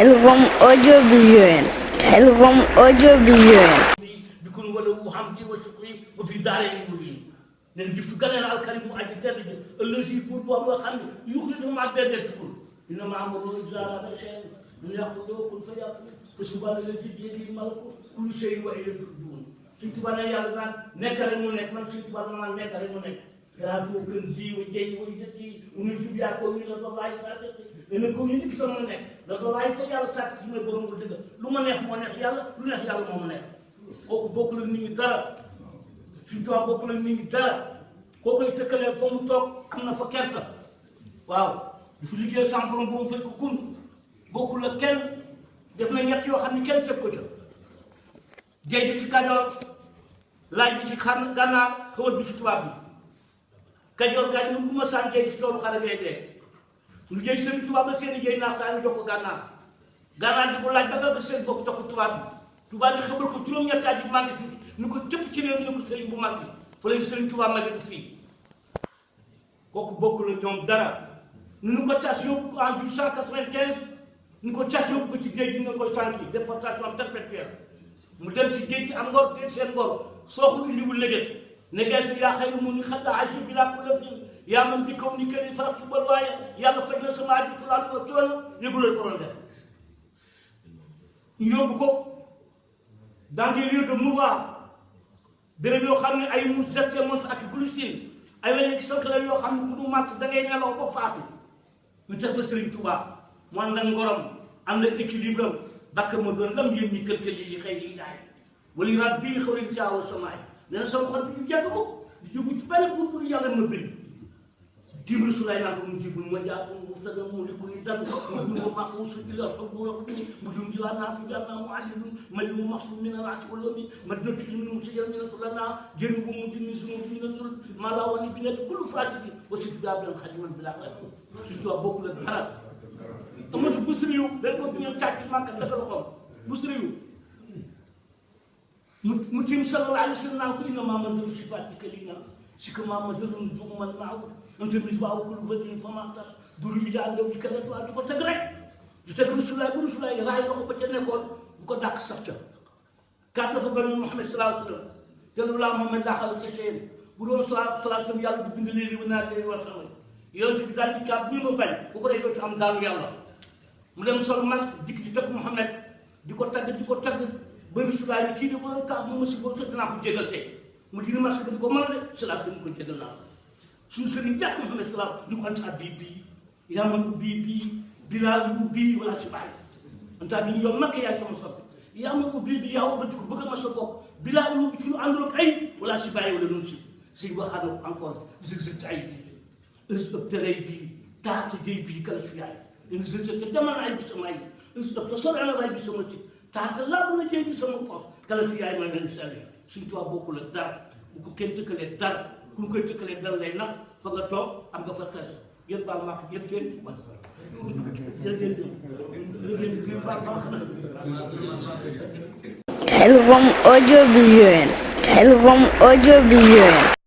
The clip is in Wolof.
Khelcom audiovisuel. Khelcom audiovisuel. بكون ولو حمدي وشكري وفي دارين مبين لان جفت قال انا الكريم اجي تلج الذي يقول بابا خمي يخرج مع بيد تقول انما امره اذا اراد شيئا ان ياخذه كن فيكون فسبحان الذي بيده الملك كل شيء واليه ترجعون سنت بانا يالا نكال مو نك من سنت بانا نكال مو نك yaa foo gën ji wa jëy wa jëti unu fi yaa ko ni la do lay sa ene ko ni nit sama nekk da do lay sa yàlla sàkk ci ne borom bu dëgg lu ma neex moo neex yàlla lu neex yàlla moo ma neex kooku bokkul ak nit ñi dara suñu tubaab bokkul ak nit ñi dara koo koy tëkkalee fa mu toog am na fa kersa waaw du fi liggéey sans borom bu mu fay ko kun bokkul ak kenn def na ñett yoo xam ne kenn fekk ko ca jëy bi ci Kajoor laaj bi ci xar Gànnaar xawal bi ci tubaab bi Kajoor gaañ ñun bu ma saan jëy ci toolu xale ngay dee liggéey seen tubaab la seen liggéey naax saa ñu jox ko Gànnaar Gànnaar di ko laaj ba nga seen bokk jox ko tubaab bi xamal ko juróom-ñetti at yi manqué tuuti ni ko cëpp ci réew ni ko sëriñ bu manqué fa lañ sëriñ tubaab ma def fii kooku bokkul ak ñoom dara nu ko cas yóbbu en 1895 ni ko cas yóbbu ko ci géej gi nga koy sànki déportation perpétuelle mu dem ci géej gi am ngor te seen ngor sooxul indiwul léegi ne geesu yaa xayru mu ni xatta aji bi laa ko la fi yaa man bi kaw ni këri faratu bal waaye yàlla faj na sama aji fulaan la coono yëgulal ko doon def ñu yóbbu ko dans des lieux de mouvoir béréb yoo xam ne ay mu zette mons ak glucine ay wene ci sank la yoo xam ne ku du màtt da ngay nelaw ba faatu ñu teg fa Serigne Touba mu ànd ak ngorom ànd ak équilibre am bakk ma doon lam yéen ñi kër kër yi xëy yi jaay wala rat bii xaw leen caawa samaay nee na sama xol bi ñu jàng ko di jógu ci benn pour yàlla ma bind tibre su lay naan ko mu jibul ma jaa mu saga mu li ko ni dan mu dum ma ko su bi la ko bu wax ni mu dum jila na fi janna mu alimu ma mu maxsum min al ash wala mi ma dot ci mu ci yar min tulana jëru bu mu dini su mu dina tul ma la wani bi net kullu fatidi wa si gablan khadiman bila qad ci to bokku la dara tamatu busriyu dañ ko ñu tacc makka daga lo xam busriyu mu tim sallallahu alayhi wasallam ko inna ma mazal sifatika lina sikama mazalun jumman ma'ud ante bis ba ko lu fadin fama tax duru yi daal do ci kala do ko teg rek du teg rasulullah raay ko ba ca nekkoon bu ko dàq sax ca kat dafa bani Muhammad sallallahu alayhi wasallam te lu la Muhammad daxal ca seen bu doon sallallahu alayhi wasallam yàlla di bind leen wi naa leen wax sama yonent bi daal di kat bi ma bañ bu ko defee am daanu yàlla mu dem sol masque dik di teg Muhammad di ko tagg ba rasulullah ni kii di ko doon kaaf mu si ko sa dinaa ko jégal tey mu dina masque dañ ko mën a de sallallahu alayhi ko jégal naa suñu sëriñ jàkk Muhammad salaam ni ko anta bii yaman bii bilaal yu bii wala si bàyyi anta bi yow makk yaay sama soppi yaman bii yow ba ko bëgg ma sa bopp bilaal yu ci lu àndul ak ay wala si bàyyi wala nun si si waxaat na ko encore zëg ay bii ëstëlay bii taata jëy bii kala fi yaay ina zëg demal ay bi sama ay ëstëb sor ana ray bi sama ci taata laa na jëy bi sama poos kala fi yaay ma leen sali suñu tuwaa bokkul ak dara bu ko kenn tëkkalee dara ku ñu koy tëkkalee dara lay nax fa nga toog am nga fa xees yéen baal maa ko yéen kenn Khelcom audiovisuel. Khelcom audiovisuel.